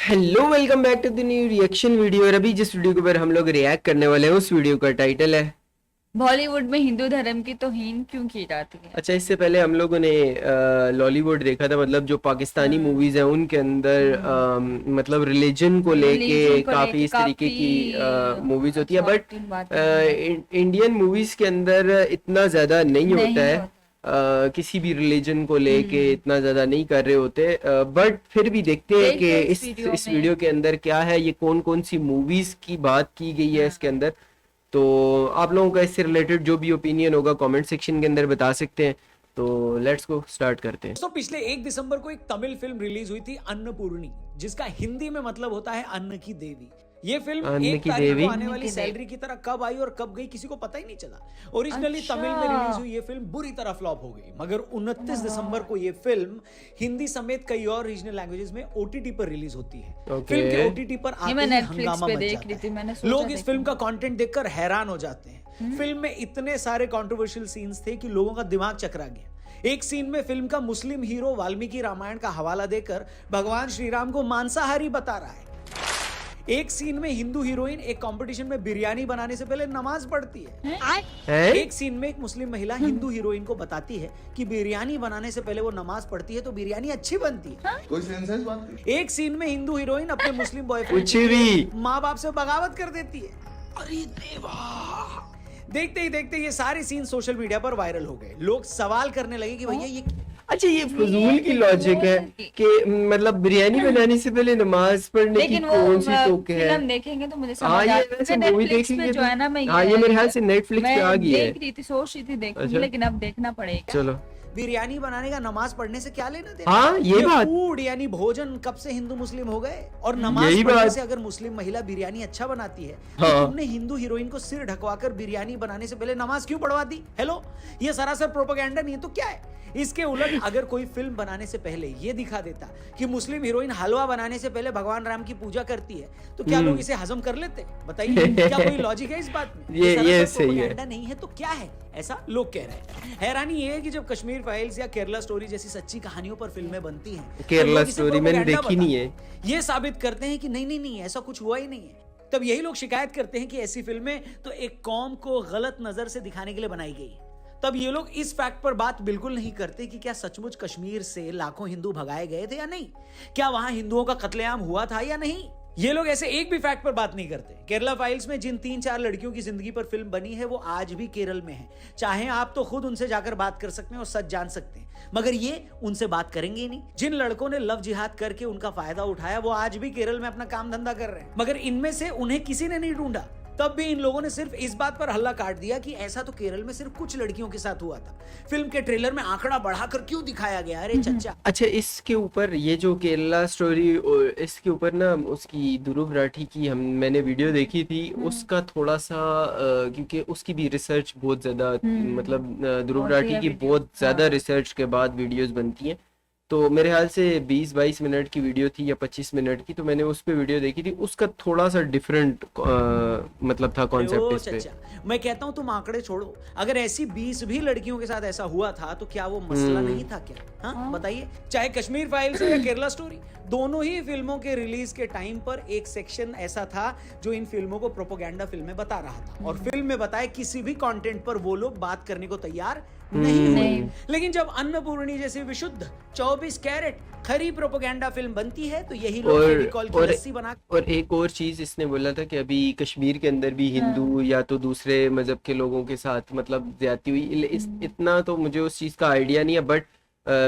Hello welcome back to the new reaction video. और अभी जिस वीडियो के ऊपर हम लोग रिएक्ट करने वाले हैं उस वीडियो का टाइटल है बॉलीवुड में हिंदू धर्म की तौहीन क्यों की जाती है। अच्छा, इससे पहले हम लोगों ने लॉलीवुड देखा था, मतलब जो पाकिस्तानी मूवीज हैं उनके अंदर मतलब रिलीजन को लेके रिलीजन को काफी लेके इस तरीके की मूवीज होती है, बट शॉकिंग बातें इंडियन मूवीज के अंदर इतना ज्यादा नहीं होता नहीं है। होता। किसी भी रिलीजन को लेके इतना ज्यादा नहीं कर रहे होते, बट फिर भी देखते हैं कि देखिए इस वीडियो के अंदर क्या है, ये कौन कौन सी मूवीज की बात की गई है इसके अंदर। तो आप लोगों का इससे रिलेटेड जो भी ओपिनियन होगा कमेंट सेक्शन के अंदर बता सकते हैं। तो लेट्स गो स्टार्ट करते हैं। दोस्तों, पिछले 1 दिसंबर को एक तमिल फिल्म रिलीज हुई थी अन्नपूर्णी, जिसका हिंदी में मतलब होता है अन्न की देवी। ये फिल्म अन्न 1 की तारीख देवी? को आने वाली सैलरी की तरह कब आई और कब गई किसी को पता ही नहीं चला। ओरिजिनली तमिल में रिलीज हुई ये फिल्म बुरी तरह फ्लॉप हो गई, मगर 29 दिसंबर को ये फिल्म हिंदी समेत कई और रीजनल लैंग्वेजेस में ओटीटी पर रिलीज होती है। फिल्म के ओटीटी पर आते ही हंगामा मच जाता है। लोग इस फिल्म का कंटेंट देखकर हैरान हो जाते हैं। फिल्म में इतने सारे कंट्रोवर्शियल सीन्स थे कि लोगों का दिमाग चकरा गया। एक सीन में फिल्म का मुस्लिम हीरो वाल्मीकि रामायण का हवाला देकर भगवान श्री राम को मांसाहारी बता रहा है। एक सीन में हिंदू हीरोइन एक कंपटीशन में बिरयानी बनाने से पहले नमाज पढ़ती है। एक सीन में एक मुस्लिम महिला हिंदू हीरोइन को बताती है कि बिरयानी बनाने से पहले वो नमाज पढ़ती है तो बिरयानी अच्छी बनती है। कोई सेंस है इस बात की? एक सीन में हिंदू हीरोइन अपने मुस्लिम बॉयफ्रेंड कुछ भी माँ बाप से बगावत कर देती है। अरे देवा! देखते ही देखते ये सारे सीन सोशल मीडिया पर वायरल हो गए। लोग सवाल करने लगे कि भैया ये अच्छा, ये फजूल की लॉजिक है कि मतलब बिरयानी बनाने से पहले नमाज पढ़ने की कौन सी तुक है। फिल्म देखेंगे तो मुझे हाँ, समझ ये आ वैसे मैं मूवी नेटफ्लिक्स पे देखेंगे जो है ना मैं हाँ, ये मेरे ख्याल से नेटफ्लिक्स पे आ गई है। देख रही थी, सोच रही थी देखूंगी, अच्छा। लेकिन अब देखना पड़ेगा। चलो, बिरयानी बनाने का नमाज पढ़ने से क्या लेना देना? हाँ, ये बात। फूड यानी भोजन कब से हिंदू मुस्लिम हो गए? और नमाज यही पढ़ने बात। से अगर मुस्लिम महिला बिरयानी अच्छा बनाती है हाँ। तो तुमने हिंदू हीरोइन को सिर ढकवाकर बिरयानी बनाने से पहले नमाज क्यों पढ़वा दी? हेलो, ये सरासर प्रोपेगेंडा नहीं है तो क्या है? इसके उलट अगर कोई फिल्म बनाने से पहले ये दिखा देता कि मुस्लिम हीरोइन हलवा बनाने से पहले भगवान राम की पूजा करती है तो क्या लोग इसे हजम कर लेते? बताइए, क्या कोई लॉजिक है इस बात में? ये सही है। प्रोपेगेंडा नहीं है तो क्या है? ऐसा लोग कह रहे हैं। हैरानी ये है कि जब कश्मीर फाइल्स या केरला स्टोरी जैसी सच्ची कहानियों पर फिल्में बनती हैं, केरला लोग इसे स्टोरी मैंने प्रोपेगेंडा देखी नहीं है। ये साबित करते हैं कि नहीं नहीं नहीं, ऐसा कुछ हुआ ही नहीं है। तब यही लोग शिकायत करते हैं कि ऐसी फिल्में तो एक कौम को गलत नजर से दिखाने के लिए बनाई गई। तब ये लोग इस फैक्ट पर बात बिल्कुल नहीं करते कि क्या सचमुच कश्मीर से लाखों हिंदू भगाए गए थे या नहीं, क्या वहां हिंदुओं का कत्लेआम हुआ था या नहीं। ये लोग ऐसे एक भी फैक्ट पर बात नहीं करते। केरला फाइल्स में जिन 3-4 लड़कियों की जिंदगी पर फिल्म बनी है वो आज भी केरल में है। चाहे आप तो खुद उनसे जाकर बात कर सकते हैं और सच जान सकते हैं, मगर ये उनसे बात करेंगे ही नहीं। जिन लड़कों ने लव जिहाद करके उनका फायदा उठाया वो आज भी केरल में अपना काम धंधा कर रहे हैं, मगर इनमें से उन्हें किसी ने नहीं ढूंढा। तब भी इन लोगों ने सिर्फ इस बात पर हल्ला काट दिया कि ऐसा तो केरल में सिर्फ कुछ लड़कियों के साथ हुआ था। फिल्म के ट्रेलर में आंकड़ा बढ़ाकर क्यों दिखाया गया? अरे चच्चा! अच्छा, इसके ऊपर ये जो केरला स्टोरी, इसके ऊपर ना उसकी ध्रुव राठी की मैंने वीडियो देखी थी, उसका थोड़ा सा क्योंकि उसकी भी रिसर्च बहुत ज्यादा, मतलब ध्रुव राठी की बहुत ज्यादा रिसर्च के बाद वीडियोस बनती हैं। तो मेरे ख्याल से 20-22 मिनट की वीडियो थी या 25 मिनट की, तो मैंने उस पे वीडियो देखी थी। उसका थोड़ा सा डिफरेंट मतलब था कॉन्सेप्ट इस पे। मैं कहता हूं तुम आंकड़े छोड़ो, अगर ऐसी 20 भी लड़कियों के साथ ऐसा हुआ था तो क्या वो मसला नहीं था क्या? हाँ, बताइए। चाहे कश्मीर फाइल्स हो या केरला स्टोरी, दोनों ही फिल्मों के रिलीज के टाइम पर एक सेक्शन ऐसा था जो इन फिल्मों को प्रोपेगेंडा फिल्में बता रहा था, और फिल्म में बताए किसी भी कंटेंट पर वो लोग बात करने को तैयार नहीं हुए। लेकिन जब अन्नपूर्णी जैसी विशुद्ध 24 कैरेट खरी प्रोपेगेंडा फिल्म बनती है तो यही लोग फेविकॉल की रस्सी बना। और एक और चीज इसने बोला था कि अभी कश्मीर के अंदर भी हिंदू या तो दूसरे मजहब के लोगों के साथ मतलब ज्यादती हुई। इतना तो मुझे उस चीज का आइडिया नहीं है, बट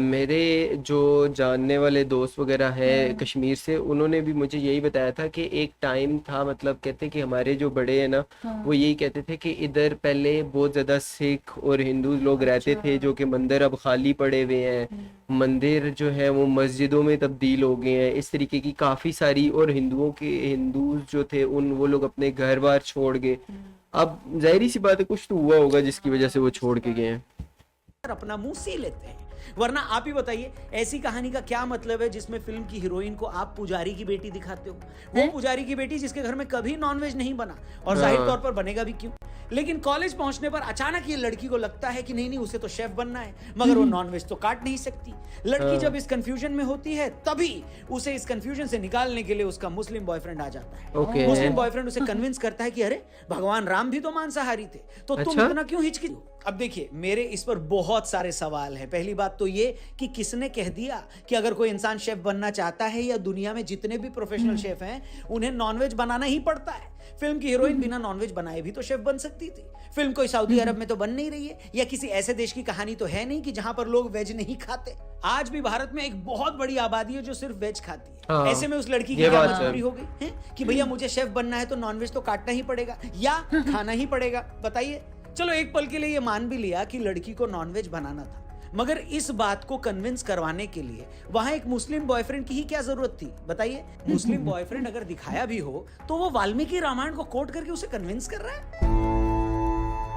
मेरे जो जानने वाले दोस्त वगैरह हैं कश्मीर से, उन्होंने भी मुझे यही बताया था कि एक टाइम था, मतलब कहते कि हमारे जो बड़े हैं ना, वो यही कहते थे कि इधर पहले बहुत ज्यादा सिख और हिंदू लोग रहते थे, जो कि मंदिर अब खाली पड़े हुए हैं, मंदिर जो है वो मस्जिदों में तब्दील हो गए हैं, इस तरीके की काफी सारी। और हिंदू जो थे वो लोग अपने घर बार छोड़ गए। अब जाहिर सी बात है कुछ तो हुआ होगा जिसकी वजह से वो छोड़ के गए हैं। अपना मुंह सी लेते हैं। वरना आप ही बताइए, ऐसी कहानी का क्या मतलब है जिसमें फिल्म की हीरोइन को आप पुजारी की बेटी दिखाते हो? वो पुजारी की बेटी जिसके घर में कभी नॉनवेज नहीं बना, और जाहिर तौर पर बनेगा भी क्यों? लेकिन कॉलेज पहुंचने पर अचानक ये लड़की को लगता है कि नहीं नहीं उसे तो शेफ बनना है, मगर वो नॉनवेज तो काट नहीं सकती। लड़की जब इस कंफ्यूजन में होती है तभी उसे इस कंफ्यूजन से निकालने के लिए उसका मुस्लिम बॉयफ्रेंड आ जाता है। ओके। मुस्लिम बॉयफ्रेंड उसे कन्विंस करता है कि अरे भगवान राम भी तो मांसाहारी थे, तो तुम अच्छा? इतना क्यों हिचकी। अब देखिए मेरे इस पर बहुत सारे सवाल हैं। पहली बात तो ये कि किसने कह दिया कि अगर कोई इंसान शेफ बनना चाहता है या दुनिया में जितने भी प्रोफेशनल शेफ हैं उन्हें नॉनवेज बनाना ही पड़ता है। फिल्म की हीरोइन बिना नॉनवेज बनाए भी तो शेफ बन सकती थी। फिल्म कोई सऊदी अरब में तो बन नहीं रही है या किसी ऐसे देश की कहानी तो है नहीं कि जहां पर लोग वेज नहीं खाते। आज भी भारत में एक बहुत बड़ी आबादी है जो सिर्फ वेज खाती है। हाँ, ऐसे में उस लड़की की ये क्या बात है। मजबूरी हो गई है कि भैया मुझे शेफ बनना है तो नॉनवेज तो काटना ही पड़ेगा या खाना ही पड़ेगा। बताइए। चलो एक पल के लिए ये मान भी लिया कि लड़की को नॉनवेज बनाना था, मगर इस बात को कन्विंस करवाने के लिए वहां एक मुस्लिम बॉयफ्रेंड की ही क्या जरूरत थी। बताइए। मुस्लिम बॉयफ्रेंड अगर दिखाया भी हो तो वो वाल्मीकि रामायण को कोट करके उसे कन्विंस कर रहा है।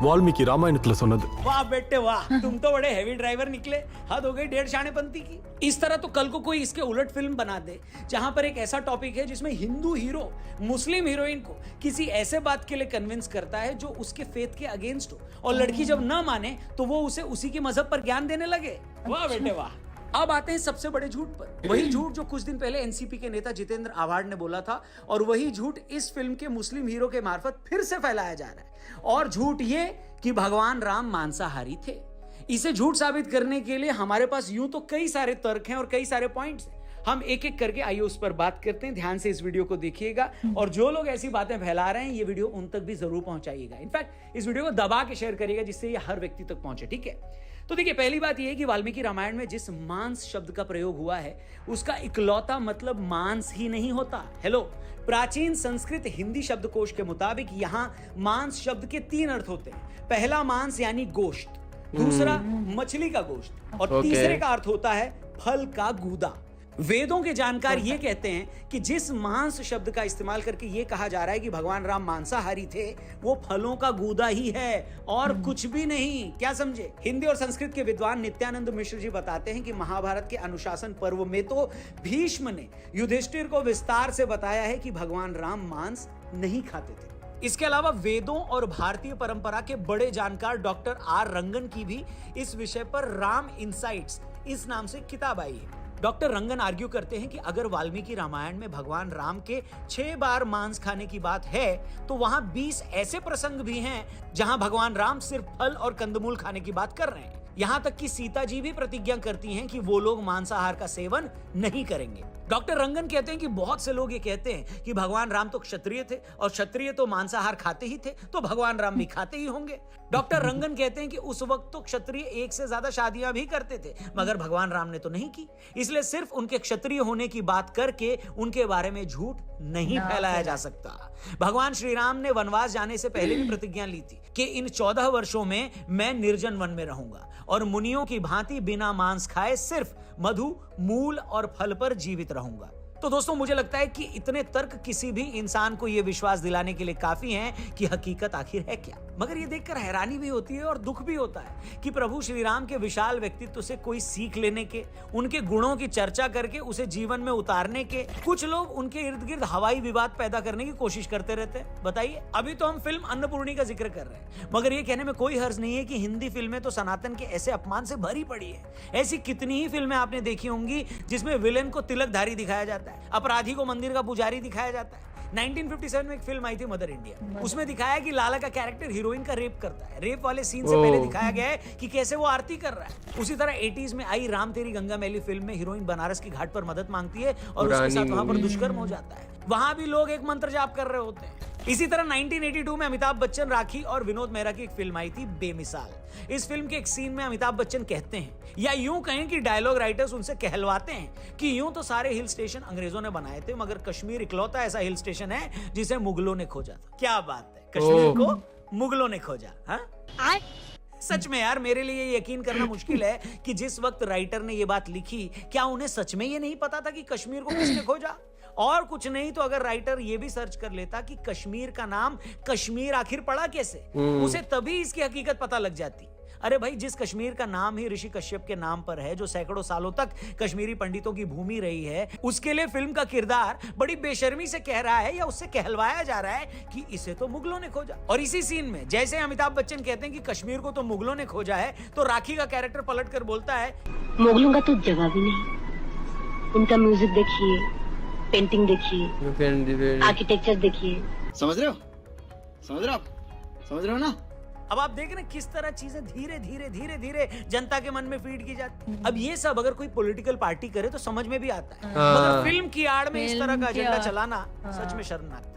वाल्मीकि रामायणத்துல சொன்னது। वाह बेटे वाह, तुम तो बड़े हैवी ड्राइवर निकले। हद हो गई डेढ़ शानेपंती की। इस तरह तो कल को कोई इसके उलट फिल्म बना दे जहां पर एक ऐसा टॉपिक है जिसमें हिंदू हीरो मुस्लिम हीरोइन को किसी ऐसे बात के लिए कन्विंस करता है जो उसके फेथ के अगेंस्ट हो, और लड़की जब ना माने तो वो उसे उसी के मजहब पर ज्ञान देने लगे। वाह बेटे वाह। अब आते हैं सबसे बड़े झूठ पर। वही झूठ जो कुछ दिन पहले एनसीपी के नेता जितेंद्र आव्हाड ने बोला था, और वही झूठ इस फिल्म के मुस्लिम हीरो के मार्फत फिर से फैलाया जा रहा है। और झूठ ये कि भगवान राम मांसाहारी थे। इसे झूठ साबित करने के लिए हमारे पास यूं तो कई सारे तर्क हैं और कई सारे पॉइंट्स हैं। हम एक एक करके आइए उस पर बात करते हैं। ध्यान से इस वीडियो को देखिएगा, और जो लोग ऐसी बातें फैला रहे हैं ये वीडियो उन तक भी जरूर पहुंचाइएगा। इनफैक्ट इस वीडियो को दबा के शेयर करिएगा जिससे ये हर व्यक्ति तक पहुंचे। ठीक है, तो देखिए पहली बात यह है कि वाल्मीकि रामायण में जिस मांस शब्द का प्रयोग हुआ है उसका इकलौता मतलब मांस ही नहीं होता। हेलो, प्राचीन संस्कृत हिंदी शब्दकोश के मुताबिक यहां मांस शब्द के 3 अर्थ होते हैं। पहला मांस यानी गोश्त, दूसरा मछली का गोश्त, और ओके। तीसरे का अर्थ होता है फल का गूदा। वेदों के जानकार ये कहते हैं कि जिस मांस शब्द का इस्तेमाल करके ये कहा जा रहा है कि भगवान राम मांसाहारी थे, वो फलों का गूदा ही है और कुछ भी नहीं। क्या समझे? हिंदी और संस्कृत के विद्वान नित्यानंद मिश्र जी बताते हैं कि महाभारत के अनुशासन पर्व में तो भीष्म ने युधिष्ठिर को विस्तार से बताया है कि भगवान राम मांस नहीं खाते थे। इसके अलावा वेदों और भारतीय परंपरा के बड़े जानकार डॉक्टर आर रंगन की भी इस विषय पर राम इनसाइट्स इस नाम से किताब आई है। डॉक्टर रंगन आर्ग्यू करते हैं कि अगर वाल्मीकि रामायण में भगवान राम के 6 बार मांस खाने की बात है तो वहां 20 ऐसे प्रसंग भी हैं जहां भगवान राम सिर्फ फल और कंदमूल खाने की बात कर रहे हैं। यहां तक कि सीता जी भी प्रतिज्ञा करती हैं कि वो लोग मांसाहार का सेवन नहीं करेंगे। डॉक्टर रंगन कहते हैं कि बहुत से लोग ये कहते हैं कि भगवान राम तो क्षत्रिय थे और क्षत्रिय तो मांसाहार खाते ही थे, तो भगवान राम भी खाते ही होंगे। डॉक्टर रंगन कहते हैं कि उस वक्त तो क्षत्रिय एक से ज्यादा शादियां भी करते थे, मगर भगवान राम ने तो नहीं की, इसलिए सिर्फ उनके क्षत्रिय होने की बात करके उनके बारे में झूठ नहीं फैलाया जा सकता। भगवान श्री राम ने वनवास जाने से पहले भी प्रतिज्ञा ली थी कि इन 14 वर्षों में मैं निर्जन वन में रहूंगा और मुनियों की भांति बिना मांस खाए सिर्फ मधु, मूल और फल पर जीवित रहूंगा। तो दोस्तों मुझे लगता है कि इतने तर्क किसी भी इंसान को यह विश्वास दिलाने के लिए काफी हैं कि हकीकत आखिर है क्या। मगर ये देखकर हैरानी भी होती है और दुख भी होता है कि प्रभु श्री राम के विशाल व्यक्तित्व से कोई सीख लेने के, उनके गुणों की चर्चा करके उसे जीवन में उतारने के कुछ लोग उनके इर्द गिर्द हवाई विवाद पैदा करने की कोशिश करते रहते हैं। बताइए, अभी तो हम फिल्म अन्नपूर्णी का जिक्र कर रहे हैं, मगर ये कहने में कोई हर्ज नहीं है कि हिंदी फिल्में तो सनातन के ऐसे अपमान से भरी पड़ी है। ऐसी कितनी ही फिल्में आपने देखी होंगी जिसमें विलेन को तिलकधारी दिखाया जाता है, अपराधी को मंदिर का पुजारी दिखाया जाता है। 1957 में एक फिल्म आई थी मदर इंडिया, उसमें दिखाया कि लाला का कैरेक्टर हीरोइन का रेप करता है। रेप वाले सीन से पहले दिखाया गया है कि कैसे वो आरती कर रहा है। उसी तरह 80s में आई राम तेरी गंगा मैली फिल्म में हीरोइन बनारस की घाट पर मदद मांगती है और उसके साथ वहां पर दुष्कर्म हो जाता है। वहां भी लोग एक मंत्र जाप कर रहे होते हैं। इसी तरह 1982 में अमिताभ बच्चन, राखी और विनोद मेहरा की एक फिल्म आई थी बेमिसाल। इस फिल्म के एक सीन में अमिताभ बच्चन कहते हैं, या यूं कहें कि डायलॉग राइटर्स उनसे कहलवाते हैं कि यूं तो सारे हिल स्टेशन अंग्रेजों ने बनाए थे, मगर कश्मीर इकलौता ऐसा हिल स्टेशन है जिसे मुगलों ने खोजा था। क्या बात है, कश्मीर को मुगलों ने खोजा। हाँ, सच में यार मेरे लिए यकीन करना मुश्किल है कि जिस वक्त राइटर ने ये बात लिखी, क्या उन्हें सच में ये नहीं पता था कि कश्मीर को किसने खोजा? और कुछ नहीं तो अगर राइटर ये भी सर्च कर लेता कि कश्मीर का नाम कश्मीर आखिर पड़ा कैसे, उसे तभी इसकी हकीकत पता लग जाती। अरे भाई, जिस कश्मीर का नाम ही ऋषि कश्यप के नाम पर है, जो सैकड़ों सालों तक कश्मीरी पंडितों की भूमि रही है, उसके लिए फिल्म का किरदार बड़ी बेशर्मी से कह रहा है या उससे कहलवाया जा रहा है कि इसे तो मुगलों ने खोजा। और इसी सीन में जैसे अमिताभ बच्चन कहते हैं कि कश्मीर को तो मुगलों ने खोजा है, तो राखी का कैरेक्टर पलट कर बोलता है, मुगलों का तो जवाब ही नहीं। उनका म्यूजिक देखिए, पेंटिंग देखिए, आर्किटेक्चर देखिए। समझ रहे हो? समझ रहे हो आप? समझ रहे हो ना? अब आप देख रहे हैं किस तरह चीजें धीरे धीरे धीरे धीरे जनता के मन में फीड की जाती है। अब ये सब अगर कोई पॉलिटिकल पार्टी करे तो समझ में भी आता है, मगर फिल्म की आड़ में इस तरह का एजेंडा चलाना सच में शर्मनाक था।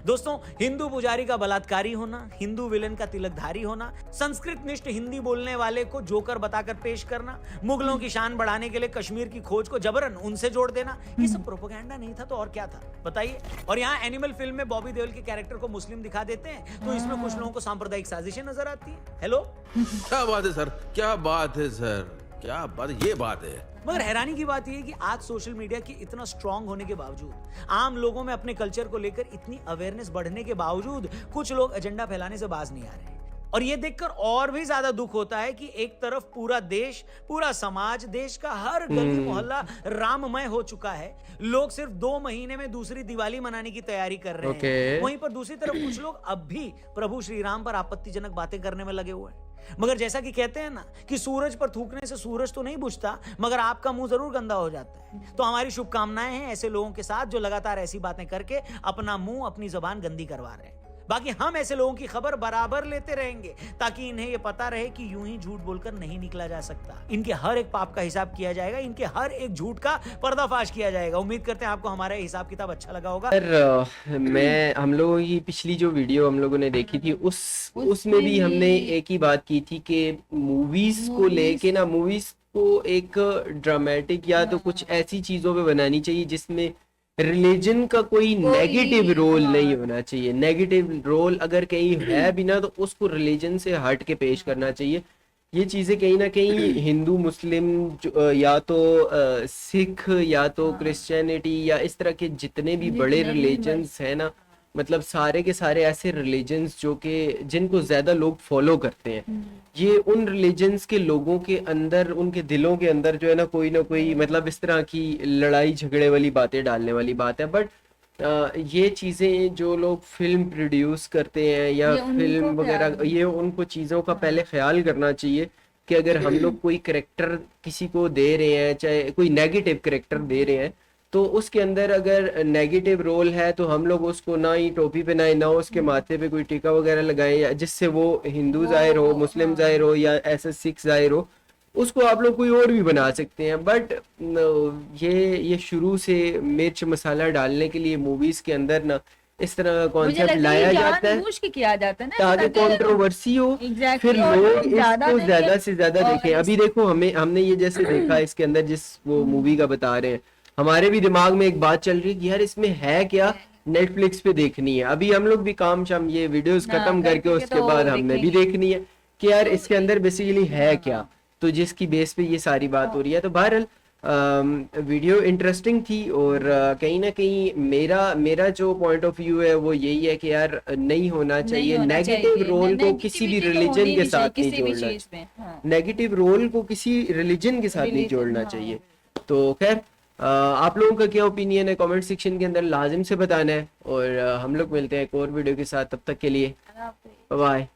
दोस्तों, हिंदू पुजारी का बलात्कारी होना, हिंदू विलेन का तिलकधारी होना, संस्कृत निष्ठ हिंदी बोलने वाले को जोकर बताकर पेश करना, मुगलों की शान बढ़ाने के लिए कश्मीर की खोज को जबरन उनसे जोड़ देना, ये सब प्रोपेगेंडा नहीं था तो और क्या था बताइए। और यहाँ एनिमल फिल्म में बॉबी देओल के कैरेक्टर को मुस्लिम दिखा देते हैं तो इसमें कुछ लोगों को सांप्रदायिक साजिशें नजर आती है। हेलो, क्या बात है सर, क्या बात है सर, क्या बात, ये बात है। मगर हैरानी की बात यह है कि आज सोशल मीडिया की इतना स्ट्रांग होने के बावजूद, आम लोगों में अपने कल्चर को लेकर इतनी अवेयरनेस बढ़ने के बावजूद कुछ लोग एजेंडा फैलाने से बाज नहीं आ रहे। और ये देखकर और भी ज्यादा दुख होता है कि एक तरफ पूरा देश, पूरा समाज, देश का हर गली मोहल्ला राममय हो चुका है, लोग सिर्फ 2 महीने में दूसरी दिवाली मनाने की तैयारी कर रहे हैं। वहीं पर दूसरी तरफ कुछ लोग अब भी प्रभु श्री राम पर आपत्तिजनक बातें करने में लगे हुए हैं। मगर जैसा कि कहते हैं ना कि सूरज पर थूकने से सूरज तो नहीं बुझता, मगर आपका मुंह जरूर गंदा हो जाता है। तो हमारी शुभकामनाएं हैं ऐसे लोगों के साथ जो लगातार ऐसी बातें करके अपना मुंह, अपनी जबान गंदी करवा रहे हैं। बाकी हम ऐसे लोगों की खबर बराबर लेते रहेंगे ताकि इन्हें ये पता रहे कि यूं ही झूठ बोलकर नहीं निकला जा सकता। इनके हर एक पाप का हिसाब किया जाएगा, इनके हर एक झूठ का पर्दाफाश किया जाएगा। उम्मीद करते हैं आपको हमारा हिसाब किताब अच्छा लगा होगा। हम लोगों की पिछली जो वीडियो हम लोगों ने देखी थी उसमें भी हमने एक ही बात की थी कि मूवीज को लेके ना, मूवीज को एक ड्रामेटिक या तो कुछ ऐसी चीजों पे बनानी चाहिए जिसमें रिलीजन का कोई नेगेटिव रोल नहीं होना चाहिए। नेगेटिव रोल अगर कहीं है भी ना तो उसको रिलीजन से हट के पेश करना चाहिए। ये चीजें कहीं ना कहीं हिंदू, मुस्लिम, या तो सिख, या तो क्रिश्चियनिटी, या इस तरह के जितने भी बड़े रिलीजन्स हैं ना, मतलब सारे के सारे ऐसे रिलीजन्स जो कि जिनको ज्यादा लोग फॉलो करते हैं, ये उन रिलीजन्स के लोगों के अंदर, उनके दिलों के अंदर जो है ना कोई मतलब इस तरह की लड़ाई झगड़े वाली बातें डालने वाली बात है। बट ये चीजें जो लोग फिल्म प्रोड्यूस करते हैं या फिल्म वगैरह, ये उनको चीजों का पहले ख्याल करना चाहिए कि अगर हम लोग कोई करेक्टर किसी को दे रहे हैं, चाहे कोई नेगेटिव करेक्टर दे रहे हैं, तो उसके अंदर अगर नेगेटिव रोल है तो हम लोग उसको ना ही टोपी पहनाए, ना उसके माथे पे कोई टीका वगैरह लगाए, या जिससे वो हिंदू जाहिर हो, मुस्लिम जाहिर हो, या ऐसा सिख जाहिर हो, उसको आप लोग कोई और भी बना सकते हैं। बट ये शुरू से मिर्च मसाला डालने के लिए मूवीज के अंदर ना इस तरह का कॉन्सेप्ट लाया जाता है किया जाता है ना, ताकि कंट्रोवर्सी हो, फिर लोग इसको ज्यादा से ज्यादा देखें। अभी देखो हमने ये जैसे देखा इसके अंदर जिस वो मूवी का बता रहे हैं, हमारे भी दिमाग में एक बात चल रही है कि यार इसमें है क्या, नेटफ्लिक्स पे देखनी है। अभी हम लोग भी काम शाम ये वीडियोस खत्म करके उसके बाद हमने भी देखनी है कि यार इसके अंदर बेसिकली है क्या, तो जिसकी बेस पे ये सारी बात हो रही है। तो बहरहाल वीडियो इंटरेस्टिंग थी, और कहीं ना कहीं मेरा जो पॉइंट ऑफ व्यू है वो यही है कि यार नहीं होना चाहिए नेगेटिव रोल को किसी भी रिलीजन के साथ नहीं जोड़ना, नेगेटिव रोल को किसी रिलीजन के साथ नहीं जोड़ना चाहिए। तो खैर, आप लोगों का क्या ओपिनियन है कमेंट सेक्शन के अंदर लाजिम से बताना है, और हम लोग मिलते हैं एक और वीडियो के साथ। तब तक के लिए बाय।